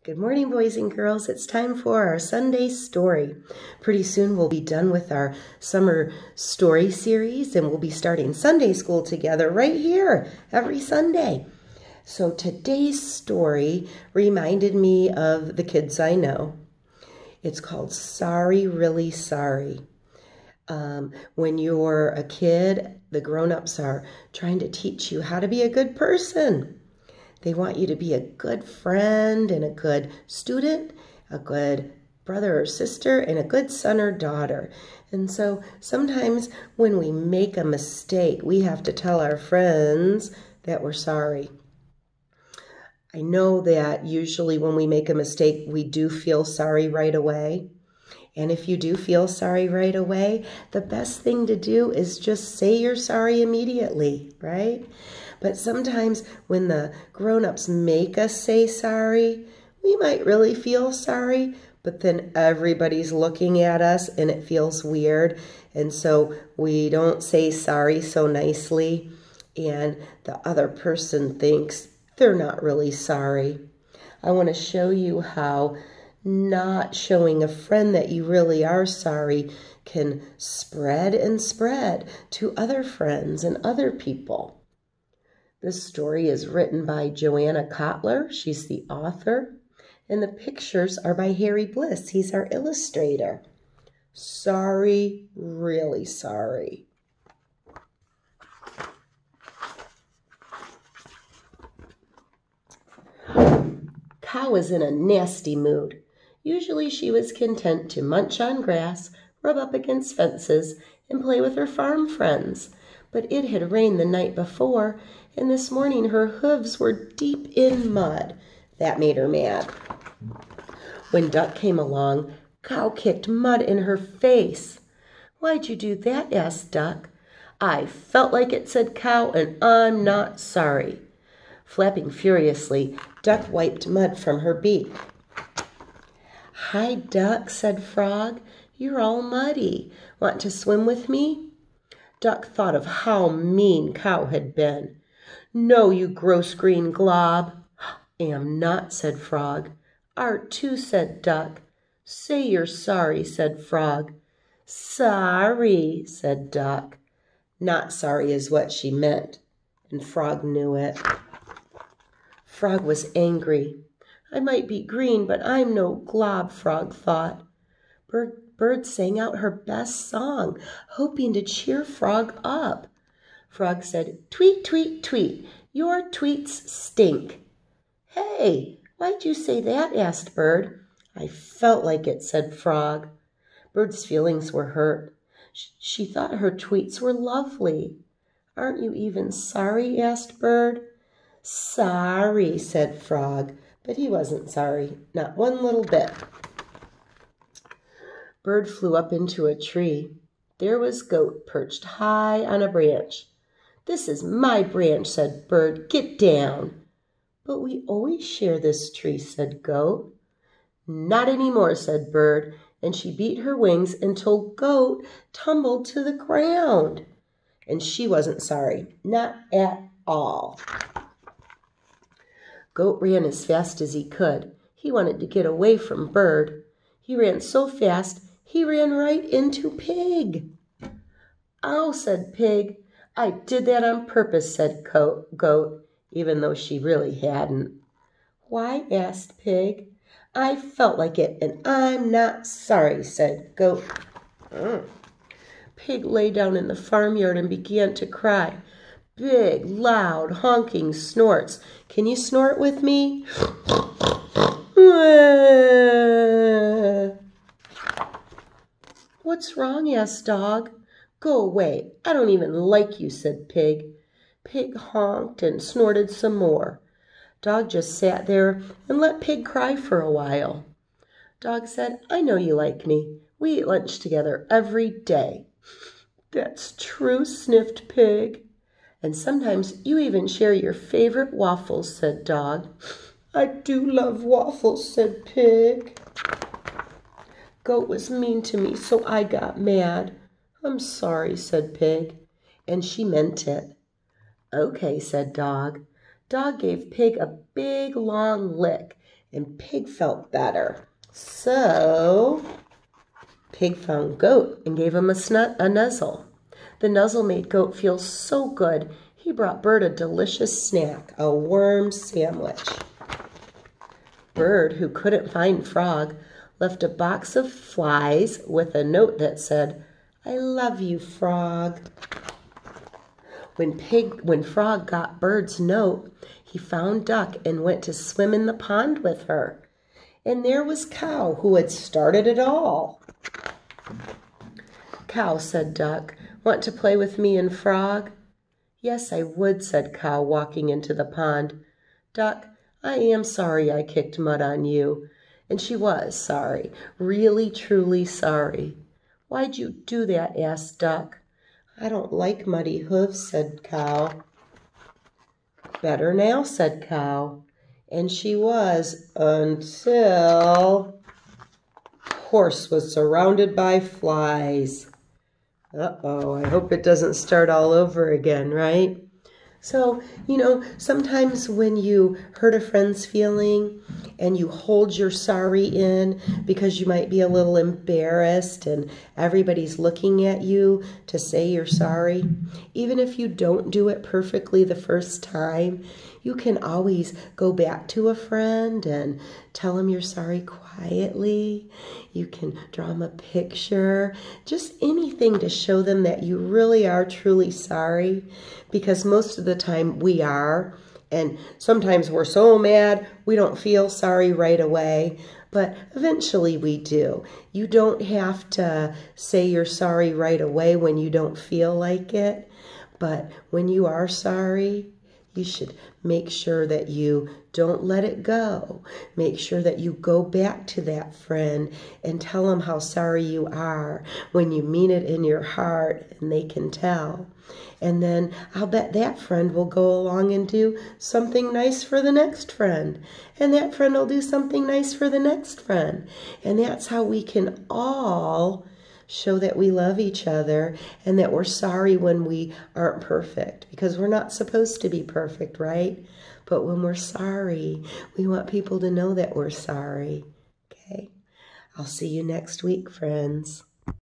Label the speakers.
Speaker 1: Good morning, boys and girls. It's time for our Sunday story. Pretty soon we'll be done with our summer story series and we'll be starting Sunday school together right here every Sunday. So today's story reminded me of the kids I know. It's called Sorry, Really Sorry. When you're a kid, the grown-ups are trying to teach you how to be a good person. They want you to be a good friend and a good student, a good brother or sister, and a good son or daughter. And so sometimes when we make a mistake, we have to tell our friends that we're sorry. I know that usually when we make a mistake, we do feel sorry right away. And if you do feel sorry right away, the best thing to do is just say you're sorry immediately, right? But sometimes when the grown-ups make us say sorry, we might really feel sorry, but then everybody's looking at us and it feels weird. And so we don't say sorry so nicely, and the other person thinks they're not really sorry. I want to show you how not showing a friend that you really are sorry can spread and spread to other friends and other people. This story is written by Joanna Kotler. She's the author. And the pictures are by Harry Bliss. He's our illustrator. Sorry, really sorry. Cow was in a nasty mood. Usually she was content to munch on grass, rub up against fences, and play with her farm friends. But it had rained the night before, and this morning her hooves were deep in mud. That made her mad. When Duck came along, Cow kicked mud in her face. "Why'd you do that?" asked Duck. "I felt like it," said Cow, "and I'm not sorry." Flapping furiously, Duck wiped mud from her beak. "Hi, Duck," said Frog. "You're all muddy. Want to swim with me?" Duck thought of how mean Cow had been. "No, you gross green glob." "Am not," said Frog. "Art too," said Duck. "Say you're sorry," said Frog. "Sorry," said Duck. Not sorry is what she meant, and Frog knew it. Frog was angry. "I might be green, but I'm no glob," Frog thought. Bird sang out her best song, hoping to cheer Frog up. Frog said, "Tweet, tweet, tweet, your tweets stink." "Hey, why'd you say that?" asked Bird. "I felt like it," said Frog. Bird's feelings were hurt. She thought her tweets were lovely. "Aren't you even sorry?" asked Bird. "Sorry," said Frog, but he wasn't sorry, not one little bit. Bird flew up into a tree. There was Goat perched high on a branch. "This is my branch," said Bird. "Get down." "But we always share this tree," said Goat. "Not any more," said Bird, and she beat her wings until Goat tumbled to the ground. And she wasn't sorry, not at all. Goat ran as fast as he could. He wanted to get away from Bird. He ran so fast, he ran right into Pig. "Ow," said Pig. "I did that on purpose," said Goat, even though she really hadn't. "Why?" asked Pig. "I felt like it, and I'm not sorry," said Goat. Pig lay down in the farmyard and began to cry. Big, loud, honking snorts. Can you snort with me? "What's wrong?" asked Dog. "Go away. I don't even like you," said Pig. Pig honked and snorted some more. Dog just sat there and let Pig cry for a while. Dog said, "I know you like me. We eat lunch together every day." "That's true," sniffed Pig. "And sometimes you even share your favorite waffles," said Dog. "I do love waffles," said Pig. "Goat was mean to me, so I got mad." "I'm sorry," said Pig. And she meant it. "Okay," said Dog. Dog gave Pig a big long lick, and Pig felt better. So Pig found Goat and gave him a nuzzle. The nuzzle made Goat feel so good, he brought Bird a delicious snack, a worm sandwich. Bird, who couldn't find Frog, left a box of flies with a note that said, "I love you, Frog." When Frog got Bird's note, he found Duck and went to swim in the pond with her. And there was Cow, who had started it all. "Cow," said Duck, "want to play with me and Frog?" "Yes, I would," said Cow, walking into the pond. "Duck, I am sorry I kicked mud on you." And she was sorry, really, truly sorry. "Why'd you do that?" asked Duck. "I don't like muddy hooves," said Cow. "Better now," said Cow. And she was, until Horse was surrounded by flies. Uh-oh, I hope it doesn't start all over again, right? So, sometimes when you hurt a friend's feeling and you hold your sorry in because you might be a little embarrassed and everybody's looking at you to say you're sorry, even if you don't do it perfectly the first time, you can always go back to a friend and tell them you're sorry quietly. You can draw them a picture, just anything to show them that you really are truly sorry, because most of the time we are, and sometimes we're so mad we don't feel sorry right away, but eventually we do. You don't have to say you're sorry right away when you don't feel like it, but when you are sorry, you should make sure that you don't let it go. Make sure that you go back to that friend and tell them how sorry you are when you mean it in your heart and they can tell. And then I'll bet that friend will go along and do something nice for the next friend. And that friend will do something nice for the next friend. And that's how we can all show that we love each other and that we're sorry when we aren't perfect, because we're not supposed to be perfect, right? But when we're sorry, we want people to know that we're sorry. Okay? I'll see you next week, friends.